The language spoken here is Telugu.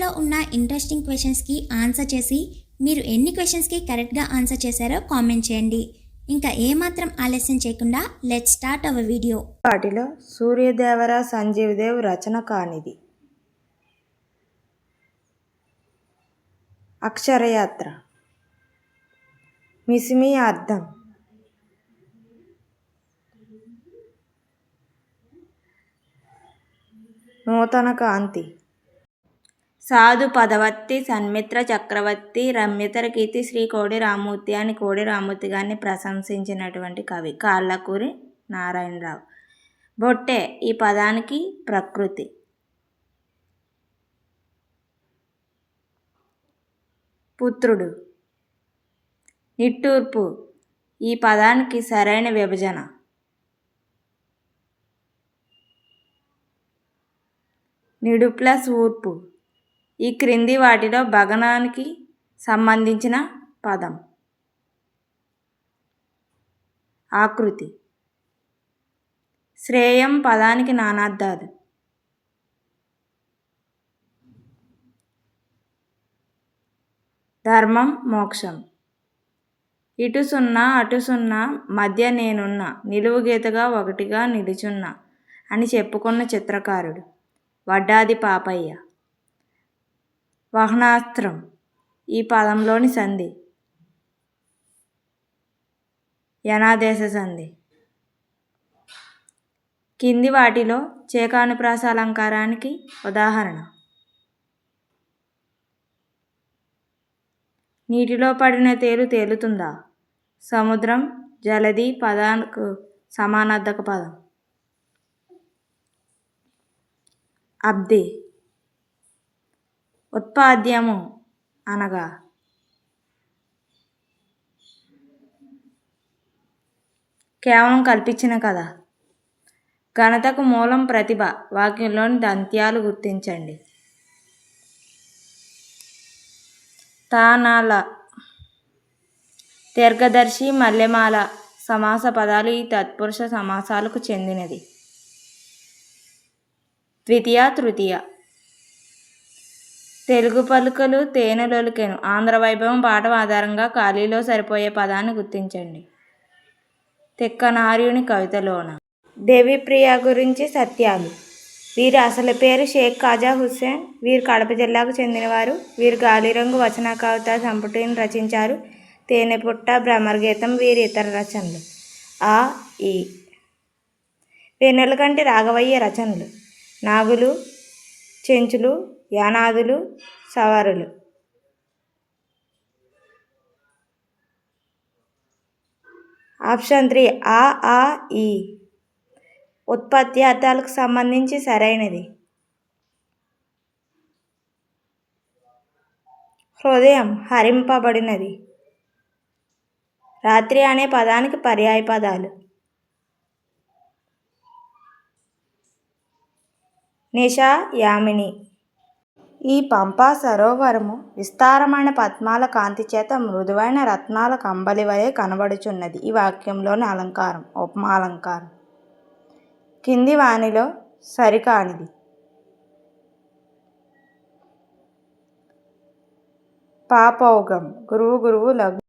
వీడియోలో ఉన్న ఇంట్రెస్టింగ్ క్వశ్చన్స్కి ఆన్సర్ చేసి మీరు ఎన్ని క్వశ్చన్స్కి కరెక్ట్గా ఆన్సర్ చేశారో కామెంట్ చేయండి. ఇంకా ఏమాత్రం ఆలస్యం చేయకుండా లెట్స్ స్టార్ట్ అవర్ వీడియో. వాటిలో సూర్యదేవర సంజీవ్ దేవ్ రచన కానిది. అక్షరయాత్ర. మిసిమి అర్థం. నూతన కాంతి. సాధు పదవత్తి సన్మిత్ర చక్రవర్తి రమ్యతర కీర్తి శ్రీ కోడి రామూర్తి అని కోడి రామూర్తి గారిని ప్రశంసించినటువంటి కవి కాళ్ళకూరి నారాయణరావు. బొట్టె ఈ పదానికి ప్రకృతి. పుత్రుడు. నిట్టూర్పు ఈ పదానికి సరైన విభజన. నిడు ప్లస్ ఊర్పు ఈ క్రింది వాటిలో భగ్నానికి సంబంధించిన పదం. ఆకృతి. శ్రేయం పదానికి నానార్థాలు. ధర్మం మోక్షం. ఇటు సున్నా అటు సున్నా మధ్య నేనున్నా నిలువుగీతగా ఒకటిగా నిలుచున్నా అని చెప్పుకున్న చిత్రకారుడు వడ్డాది పాపయ్య. వహనాస్త్రం ఈ పదంలోని సంధి. యనాదేశ సంధి. కింది వాటిలో చేకానుప్రాస అలంకారానికి ఉదాహరణ. నీటిలో పడిన తేలు తేలుతుందా. సముద్రం జలది పదానికి సమానార్థక పదం. అబ్ది. ఉత్పాద్యము అనగా కేవలం కల్పించిన కథ. ఘనతకు మూలం ప్రతిభ వాక్యంలోని దంత్యాలు గుర్తించండి. తానాల. దీర్ఘదర్శి మల్లెమాల సమాస పదాలు ఈ తత్పురుష సమాసాలకు చెందినది. ద్వితీయ తృతీయ. తెలుగు పలుకలు తేనెలొలికెను ఆంధ్ర వైభవం పాట ఆధారంగా ఖాళీలో సరిపోయే పదాన్ని గుర్తించండి. తిక్కనార్యుని కవితలోన. దేవిప్రియ గురించి సత్యాలు. వీరి అసలు పేరు షేక్ ఖాజా హుస్సేన్. వీరు కడప జిల్లాకు చెందినవారు. వీరు గాలిరంగు వచన కవితా సంపుటిని రచించారు. తేనెపుట్ట భ్రమరగీతం వీరి ఇతర రచనలు. ఆ ఈ. వెన్నెలకంటి రాఘవయ్య రచనలు. నాగులు చెంచులు యానాదులు సవరులు. ఆప్షన్ 3 ఆ ఈ. ఉత్పత్తి అర్థాలకు సంబంధించి సరైనది. హృదయం హరింపబడినది. రాత్రి అనే పదానికి పర్యాయ పదాలు. నిష యామిని. ఈ పంపా సరోవరము విస్తారమైన పద్మాల కాంతి చేత మృదువైన రత్నాల కంబలి వలె కనబడుచున్నది. ఈ వాక్యంలోని అలంకారం ఉపమాలంకారం. కింది వానిలో సరికానిది. పాపౌగం గురువు లఘు.